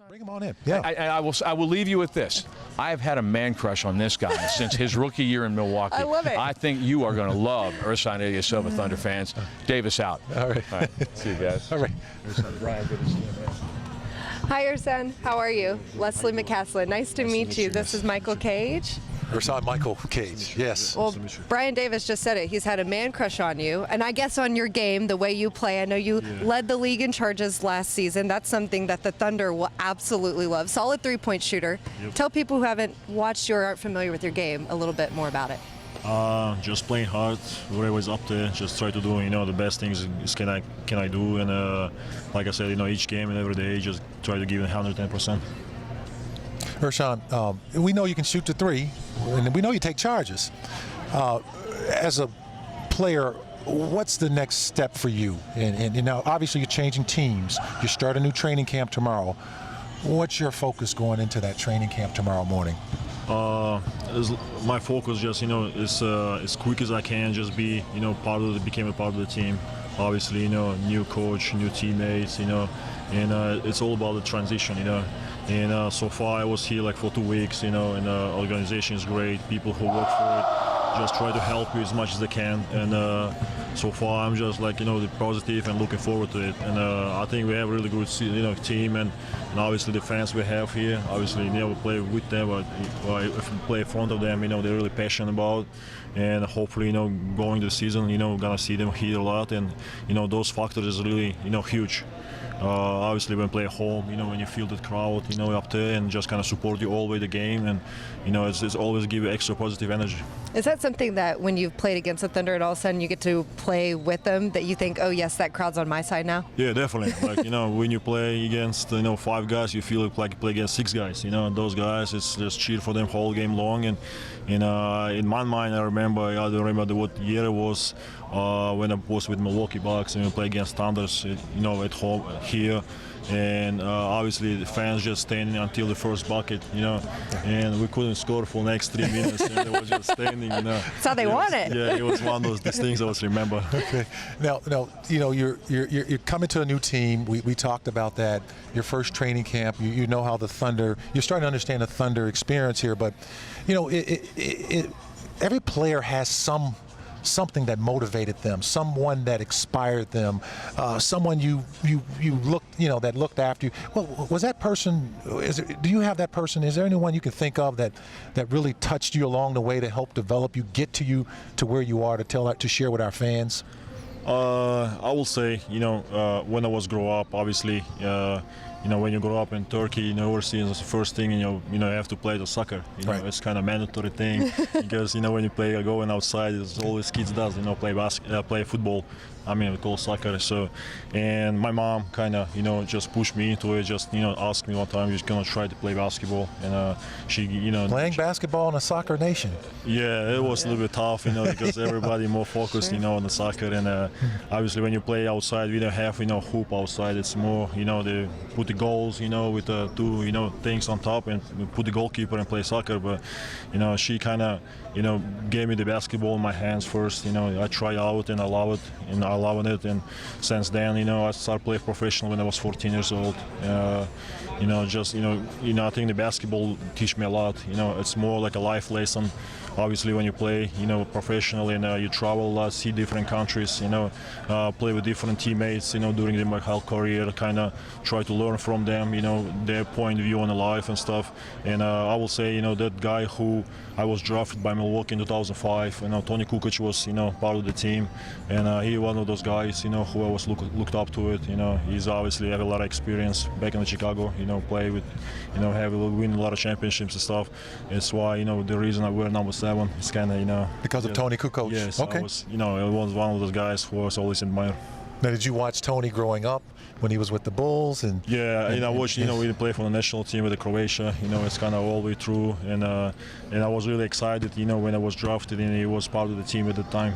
Bring him on in. Yeah. I will leave you with this. I have had a man crush on this guy since his rookie year in Milwaukee. I love it. I think you are going to love Ersan Ilyasova, Thunder fans. Davis out. All right. See you guys. All right. Ersan, Brian, good to see you, man. Hi, Ersan. How are you? Leslie McCaslin. Nice to meet you. This is Michael Cage. Ersan Michael Cage, yes. Well, Brian Davis just said it. He's had a man crush on you, and I guess on your game, the way you play. I know you led the league in charges last season. That's something that the Thunder will absolutely love. Solid three-point shooter. Yep. Tell people who haven't watched you or aren't familiar with your game a little bit more about it. Just playing hard, whatever's up there. Just try to do, the best things can I do, and like I said, each game and every day, just try to give it 110%. Ersan, we know you can shoot the three, and we know you take charges. As a player, what's the next step for you? And now, obviously, you're changing teams. You start a new training camp tomorrow. What's your focus going into that training camp tomorrow morning? My focus just, is as quick as I can, just be, became a part of the team. Obviously, new coach, new teammates, and it's all about the transition, And so far I was here like for 2 weeks, and the organization is great. People who work for it just try to help you as much as they can. And so far I'm just like, the positive and looking forward to it. And I think we have a really good, team, and obviously the fans we have here. Obviously, we play with them, but if we play in front of them, they're really passionate about. And hopefully, going to the season, gonna see them here a lot. And those factors is really, huge. Obviously, when you play at home, when you feel the crowd, up there and just kind of support you all the way the game, and it's always give you extra positive energy. Is that something that when you've played against the Thunder and all of a sudden you get to play with them, that you think, oh yes, that crowd's on my side now? Yeah, definitely. Like, when you play against, 5 guys, you feel like you play against 6 guys. And those guys, it's just cheer for them whole game long. And in my mind, I don't remember what year it was when I was with Milwaukee Bucks and we play against Thunders, at home here. And obviously the fans just standing until the first bucket, and we couldn't score for the next 3 minutes, and they were just standing, That's how they want it. Yeah, it was one of those things I always remember. Okay. Now, you're coming to a new team. We talked about that. Your first training camp. You know how the Thunder. You're starting to understand the Thunder experience here, but every player has something that motivated them, someone that inspired them, someone you looked, that looked after you. Well, was that person? Do you have that person? Is there anyone you can think of that really touched you along the way to help develop you, get to where you are, to share with our fans? I will say, when I was grow up, obviously. When you grow up in Turkey, overseas, the first thing, you have to play the soccer. Right. It's kind of mandatory thing because, when you play going outside, it's always kids does, play football. We call soccer. So, and my mom kind of, just pushed me into it. Just, asked me one time, you're gonna try to play basketball, and she, playing basketball in a soccer nation. Yeah, it was a little bit tough, because everybody more focused, on the soccer. And obviously, when you play outside, we don't have, hoop outside. It's more, they put the goals, with the 2, things on top, and put the goalkeeper and play soccer. But, she kind of, gave me the basketball in my hands first. I try out and I love it, and I love it. And since then, I started playing professional when I was 14 years old. I think the basketball teach me a lot. It's more like a life lesson. Obviously, when you play, professionally, and you travel a lot, see different countries, play with different teammates, during my whole career, kind of try to learn from them, their point of view on life and stuff. And I will say, that guy who I was drafted by Milwaukee in 2005, Tony Kukoc was, part of the team, and he one of those guys, who I was looked up to it. He's obviously have a lot of experience back in Chicago, play with, win a lot of championships and stuff. It's why, the reason I wear number 7 is kind of, because of Tony Kukoc. Yes, okay. I was, I was one of those guys who I was always admired. Now, did you watch Tony growing up when he was with the Bulls? Yeah, I watched, we play for the national team with Croatia, it's kind of all the way through, and I was really excited, when I was drafted, and he was part of the team at the time.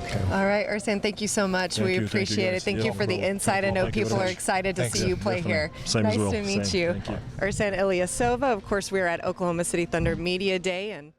Okay. All right, Ersan, thank you so much. We appreciate it. Thank you for the insight. I know people are excited to see you play here. Same nice as well. to meet you. Thank you. Ersan Ilyasova. Of course, we're at Oklahoma City Thunder Media Day, and